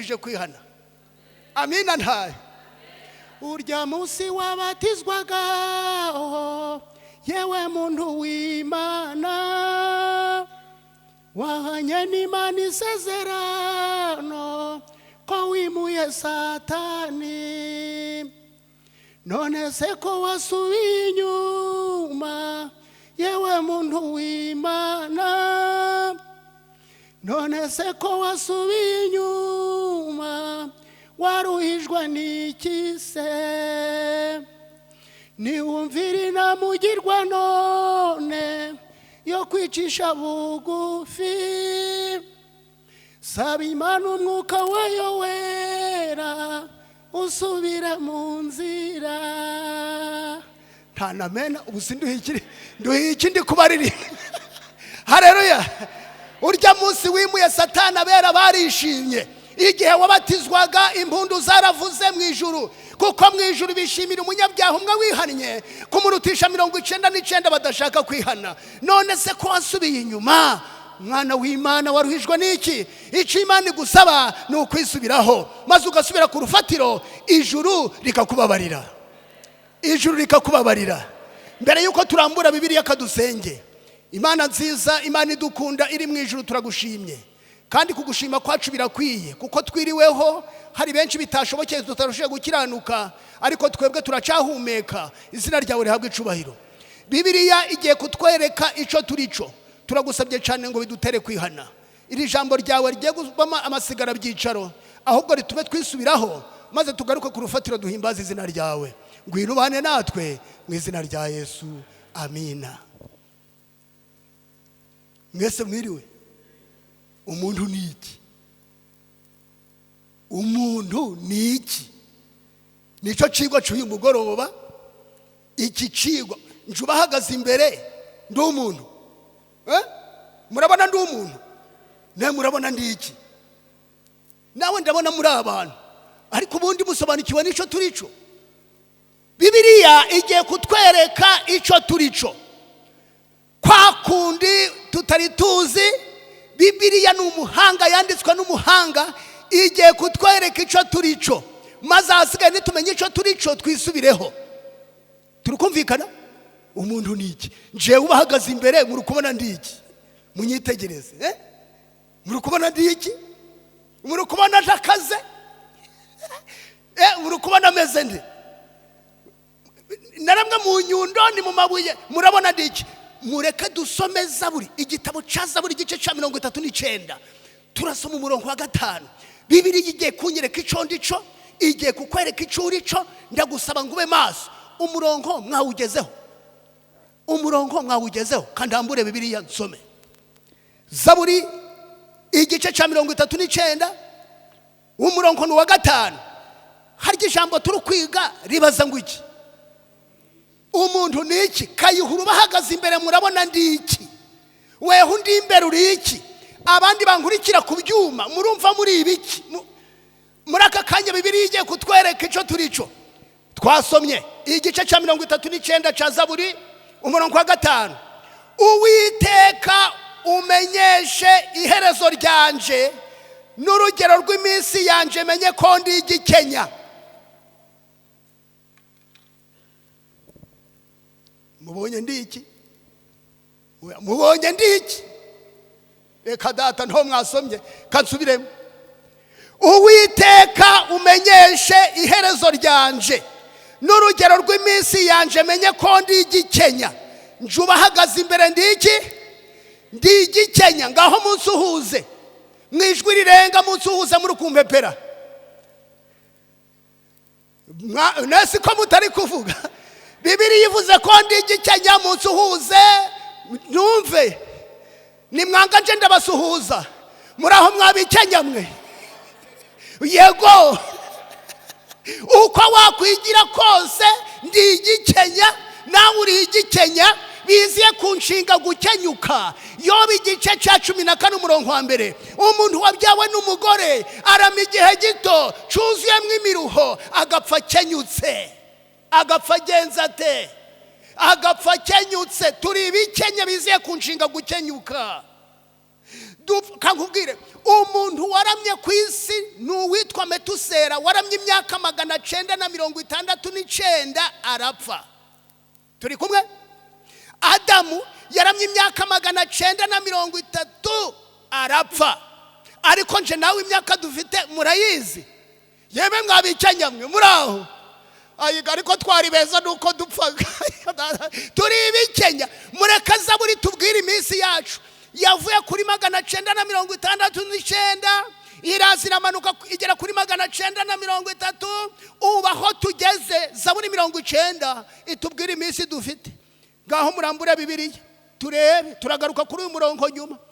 ije kwihana. Amina ntaye. Urya munsi wabatizwaga yewe muntu w'Imana wahanye n'Imana isezerano ko wimuye Satani. None se ko wasubiye inyuma yewe muntu w'Imana, none se ko wasubiye inyuma waruhijwe n'iki se? Niwumvira inamugirwa none yo kwicisha bugufi, saba Imana umwuka wayo wera usubire mu nzira. Ntanamena ubusinduhikiri nduhikindi kubariri. Haleluya. Urya munsi wimuye Satani abera barishimye igihe wabatizwaga, impundu zaravuze mu ijuru, kuko mu ijuru bishimira umunyabyaha umwe wihannye kumurutisha 99 badashaka kwihana. None se ko wasubiye inyuma mwana w'Imana waruhijwe n'iki? Icyo Imana igusaba ni ukwisubiraho maze ugasubira ku rufatiro, ijuru rikakubabarira. Ijuru rikakubabarira. Mbere yuko turambura Bibiriya kadusenge. Imana nziza, Imana idukunda iri mu ijuru, turagushimye. Kandi kugushima kwacu birakwiye kuko twiriweho, hari benshi bitashobokeye tutarushiye gukiranuka, ariko twebwe turacahumeka. Izina ryawe rihabwe icubahiro. Bibiriya igiye kutwereka ico turico. Turagusabye cyane ngo bidutere kwihana. Iri jambo ryawe rigiye gubama amasigara byicaro, ahubwo ritume twisubiraho maze tugaruke ku rufatiro duhimbaza izina ryawe. Ngwirubane natwe mu izina rya Yesu. Amina. Mwese mwiriwe. Umuntu ni iki? Umuntu ni iki? Nico cigwa cy'uyu mugoroba. Iki cigwa njubahagaze imbere ndi umuntu. Murabona ndi umuntu? Ne murabona ndi iki? Nawe ndabona muri abantu, ariko ubundi musobanukiwe n'ico turico. Bibiriya igiye kutwereka ico turico. Kwa kundi tutari tuzi, Bibiriya ni umuhanga, yanditswe n'umuhanga, igiye kutwereka ico turico. Maze hasigaye nitumenye ico turico twisubireho. Turukumvikana? Umuntu ni iki? Nje ubahagaze imbere muri kubona ndi iki? Munyitegereze. Muri kubona ndi iki? Muri kubona ntakaze? Muri kubona ameze nde? Naramwe mu nyundo ni mu mabuye, murabona ndi iki? Mureke dusome Zaburi, igitabo ca Zaburi igice ca 39. Turasoma umurongo wa 5. Bibiriya igiye kunyereka ico ndico, igiye kukwereka ico urico. Ndagusaba ngube maso. Umurongo mwawugezeho. Umurongo mwawugezeho kandi ambure Bibiriya nsome. Zaburi igice ca 39 umurongo wa 5. Harya ijambo turukwiga ribaza ngo iki? Umuntu ni iki? Kayihura bahagaze imbere murabona ndi iki? Weho ndi imbere uri iki? Abandi bankurikira ku byuma murumva muri ibiki? Muri aka kanya Bibiriya igiye kutwereka ico turico. Twasomye igice ca 39 ca Zaburi umurongo wa 5. Uwiteka umenyeshe iherezo ryanje n'urugero rw'iminsi yanje menye ko ndi igikenya. Mubonye ndi iki? Mubonye ndi iki? Eka data nto mwasomye kansubiremo. Uwiteka umenyeshe iherezo ryanje n'urugero rw'iminsi yanje menye ko ndi igikenya. Njubahagaze imbere ndi iki? Ndi igikenya. Ngaho munsi uhuze mwijwi rirenga, munsi uhuze muri kumpepera. Nasi ko mutari kuvuga. Bibiriya ivuze ko ndi igikenya, munsi uhuze numve. Nimwanga nje ndabasuhuza. Muraho mwabikenya mwe? Yego. Uko wakwigira kose ndi igikenya, nawe uri igikenya. Biziye kunshinga gukenyuka. Yoba igice ca 14 umurongo wa mbere. Umuntu wabyawe n'umugore arama igihe gito cuzuyemwe imiruho agapfa kenyutse. Agapfa genza te. Agapfa kenyutse. Turi ibikenya biziye kunshinga gukenyuka. kankubwire umuntu waramye ku isi ni uwitwa Metusera waramye imyaka 969 arapfa. Turi kumwe? Adamu yaramye imyaka 930 arapfa. Ariko nje nawe imyaka dufite murayizi? Yebe mwabicanyamwe muraho? Ayiga ariko twari beza nuko dupfaga. Turi ibikenya. Murekaza buri tubwira iminsi yacu. Yavuye kuri 969 iraza iramanuka igera kuri 930 ubaho tugeze Zaburi 90 itubwira iminsi dufite. Ngaho murambura Bibiriya turebe turagaruka kuri uyu murongo nyuma.